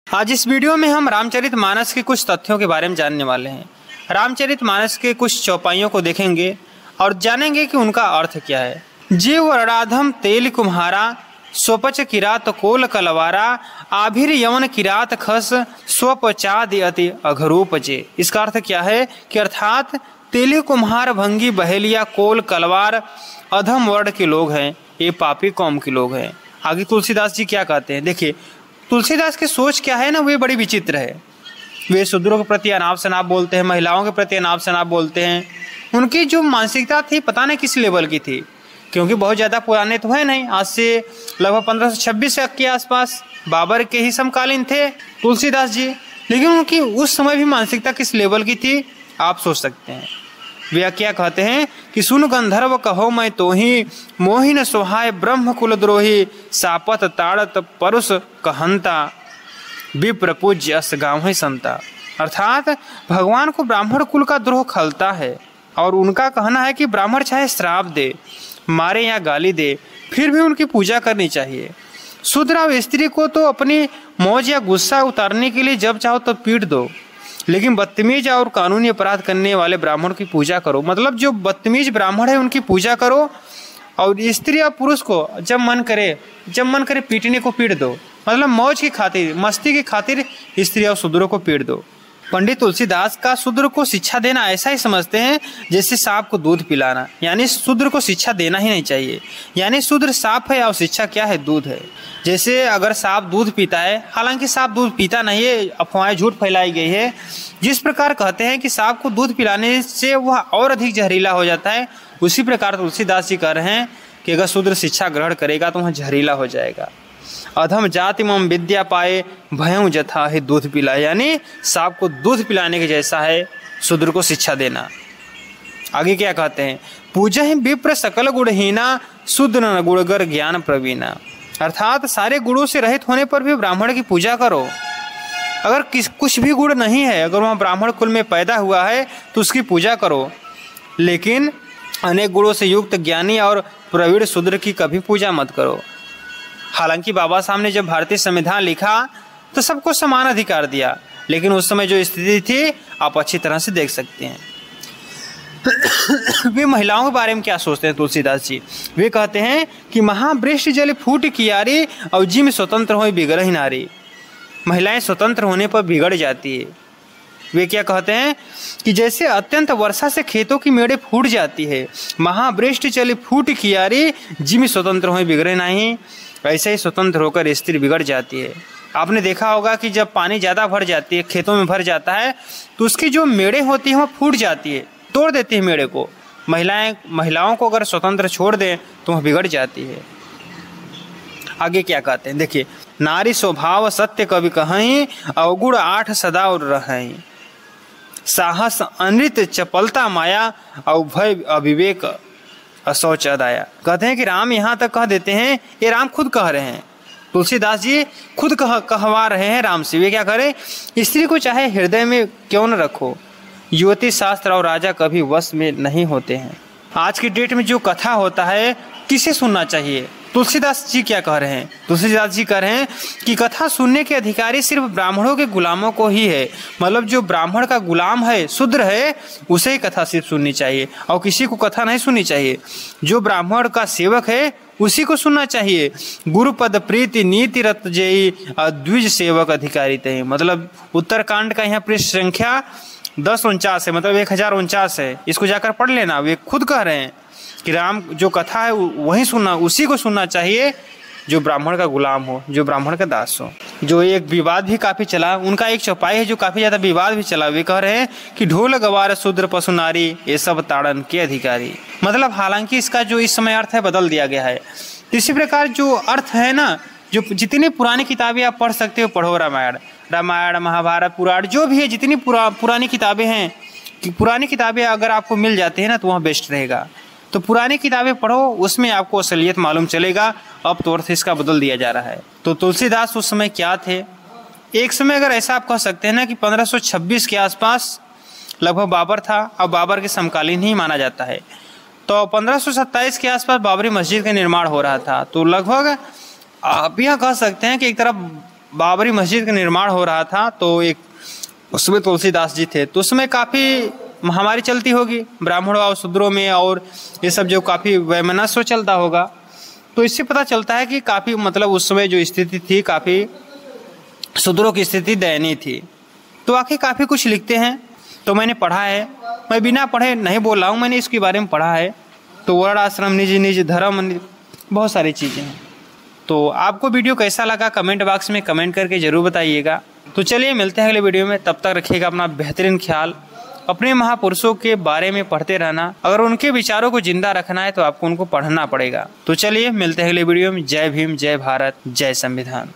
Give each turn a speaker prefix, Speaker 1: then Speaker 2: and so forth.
Speaker 1: आज इस वीडियो में हम रामचरितमानस के कुछ तथ्यों के बारे में जानने वाले हैं। रामचरितमानस के कुछ चौपाइयों को देखेंगे और जानेंगे कि उनका अर्थ क्या है। जीव राधम तेल कुम्हारा स्वपच किरात कोल कलवारा आभिर यवन किरात खस स्वपचादि अति अघरूपचे। इसका अर्थ क्या है कि अर्थात तेली कुम्हार भंगी बहेलिया कोल कलवार अधम वर्ण के लोग हैं, ये पापी कौम के लोग हैं। आगे तुलसीदास जी क्या कहते हैं, देखिए तुलसीदास की सोच क्या है ना, वे बड़ी विचित्र है। वे शूद्रों के प्रति अनाप शनाप बोलते हैं, महिलाओं के प्रति अनाप शनाप बोलते हैं। उनकी जो मानसिकता थी पता नहीं किस लेवल की थी, क्योंकि बहुत ज़्यादा पुराने तो है नहीं, आज से लगभग 1526 के आसपास बाबर के ही समकालीन थे तुलसीदास जी। लेकिन उनकी उस समय भी मानसिकता किस लेवल की थी आप सोच सकते हैं। वे क्या कहते हैं कि सुन गंधर्व कहो मैं तो ही मोहिन सोहाय ब्रह्म कुलद्रोही सापत ताड़त परुष कहंता विप्र पूज्य अस गाँव संता। अर्थात भगवान को ब्राह्मण कुल का द्रोह खलता है और उनका कहना है कि ब्राह्मण चाहे श्राप दे, मारे या गाली दे, फिर भी उनकी पूजा करनी चाहिए। शूद्र और स्त्री को तो अपनी मौज या गुस्सा उतारने के लिए जब चाहो तब पीट दो, लेकिन बदतमीज और कानूनी अपराध करने वाले ब्राह्मण की पूजा करो। मतलब जो बदतमीज ब्राह्मण है उनकी पूजा करो, और स्त्री और पुरुष को जब मन करे पीटने को पीट दो। मतलब मौज की खातिर, मस्ती की खातिर स्त्री और शूद्रों को पीट दो। पंडित तुलसीदास का शूद्र को शिक्षा देना ऐसा ही समझते हैं जैसे सांप को दूध पिलाना, यानी शूद्र को शिक्षा देना ही नहीं चाहिए। यानी शूद्र सांप है और शिक्षा क्या है, दूध है। जैसे अगर सांप दूध पीता है, हालांकि सांप दूध पीता नहीं है, अफवाहें झूठ फैलाई गई है। जिस प्रकार कहते हैं कि सांप को दूध पिलाने से वह और अधिक जहरीला हो जाता है, उसी प्रकार तुलसीदास जी कह रहे हैं कि अगर शूद्र शिक्षा ग्रहण करेगा तो वह जहरीला हो जाएगा। अधम जाति मम विद्या पाए भयं जथा है दूध पिला, यानी सांप को दूध पिलाने के जैसा है शूद्र को शिक्षा देना। आगे क्या कहते हैं, पूजा ही विप्र सकल गुणहीना शूद्र न गुणगर ज्ञान प्रवीणा। अर्थात सारे गुणों से रहित होने पर भी ब्राह्मण की पूजा करो। अगर कुछ भी गुण नहीं है, अगर वह ब्राह्मण कुल में पैदा हुआ है तो उसकी पूजा करो, लेकिन अनेक गुणों से युक्त ज्ञानी और प्रवीण शूद्र की कभी पूजा मत करो। हालांकि बाबा साहब ने जब भारतीय संविधान लिखा तो सबको समान अधिकार दिया, लेकिन उस समय जो स्थिति थी आप अच्छी तरह से देख सकते हैं। वे महिलाओं के बारे में क्या सोचते हैं तुलसीदास जी, वे कहते हैं कि महावृष्टि जल फूट कियारी और जिम स्वतंत्र हो बिगड़ ही नारी। महिलाएं स्वतंत्र होने पर बिगड़ जाती है। वे क्या कहते हैं कि जैसे अत्यंत वर्षा से खेतों की मेड़े फूट जाती है, महावृष्टि चली फूट कियारी जिम स्वतंत्र हो बिगड़े नहीं, ऐसे ही स्वतंत्र होकर स्त्री बिगड़ जाती है। आपने देखा होगा कि जब पानी ज़्यादा भर जाती है, खेतों में भर जाता है, तो उसकी जो मेड़ें होती हैं वो फूट जाती है, तोड़ देती है मेड़े को। महिलाओं को अगर स्वतंत्र छोड़ दें तो वह बिगड़ जाती है। आगे क्या कहते हैं, देखिए नारी स्वभाव सत्य कवि कहीं अवगुण आठ सदा और रहें, साहस अनृत चपलता माया और भय अविवेक असौच अदाया। कहते हैं कि राम यहाँ तक कह देते हैं, ये राम खुद कह रहे हैं, तुलसीदास जी खुद कहवा रहे हैं राम से। वे क्या करें, स्त्री को चाहे हृदय में क्यों न रखो, युवती शास्त्र और राजा कभी वश में नहीं होते हैं। आज की डेट में जो कथा होता है किसे सुनना चाहिए, तुलसीदास जी क्या कह रहे हैं, तुलसीदास जी कह रहे हैं कि कथा सुनने के अधिकारी सिर्फ ब्राह्मणों के गुलामों को ही है। मतलब जो ब्राह्मण का गुलाम है, शूद्र है, उसे ही कथा सिर्फ सुननी चाहिए और किसी को कथा नहीं सुननी चाहिए। जो ब्राह्मण का सेवक है उसी को सुनना चाहिए। गुरुपद प्रीति नीति रत जयी द्विज सेवक अधिकारी थे। मतलब उत्तरकांड का यहाँ पृष्ठ संख्या 1049 है, मतलब 1049 है। इसको जाकर पढ़ लेना। वे खुद कह रहे हैं कि राम जो कथा है वही सुनना, उसी को सुनना चाहिए जो ब्राह्मण का गुलाम हो, जो ब्राह्मण का दास हो। जो एक विवाद भी काफ़ी चला, उनका एक चौपाई है जो काफ़ी ज़्यादा विवाद भी चला। वे कह रहे हैं कि ढोल गवार शूद्र पशु नारी ये सब ताड़न के अधिकारी। मतलब हालांकि इसका जो इस समय अर्थ है बदल दिया गया है। इसी प्रकार जो अर्थ है ना, जो जितनी पुरानी किताबें आप पढ़ सकते हो पढ़ो, रामायण महाभारत पुराण जो भी है, जितनी पुरानी किताबें हैं, कि पुरानी किताबें अगर आपको मिल जाती है ना तो वहाँ बेस्ट रहेगा। तो पुरानी किताबें पढ़ो, उसमें आपको असलियत मालूम चलेगा। अब तो अर्थ इसका बदल दिया जा रहा है। तो तुलसीदास उस समय क्या थे, एक समय अगर ऐसा आप कह सकते हैं ना कि 1526 के आसपास लगभग बाबर था, अब बाबर के समकालीन ही माना जाता है। तो 1527 के आसपास बाबरी मस्जिद का निर्माण हो रहा था। तो लगभग आप यह कह सकते हैं कि एक तरफ बाबरी मस्जिद का निर्माण हो रहा था तो एक उसमें तुलसीदास जी थे, तो उसमें काफ़ी महामारी चलती होगी ब्राह्मणों और शूद्रों में, और ये सब जो काफ़ी वैमनस्य चलता होगा। तो इससे पता चलता है कि काफ़ी मतलब उस समय जो स्थिति थी काफ़ी शूद्रों की स्थिति दयनीय थी। तो आखिर काफ़ी कुछ लिखते हैं, तो मैंने पढ़ा है, मैं बिना पढ़े नहीं बोल रहा हूँ, मैंने इसके बारे में पढ़ा है। तो वर्ण आश्रम निज निज धर्म, बहुत सारी चीज़ें हैं। तो आपको वीडियो कैसा लगा कमेंट बॉक्स में कमेंट करके ज़रूर बताइएगा। तो चलिए मिलते हैं अगले वीडियो में, तब तक रखिएगा अपना बेहतरीन ख्याल। अपने महापुरुषों के बारे में पढ़ते रहना, अगर उनके विचारों को जिंदा रखना है तो आपको उनको पढ़ना पड़ेगा। तो चलिए मिलते हैं अगले वीडियो में। जय भीम, जय भारत, जय संविधान।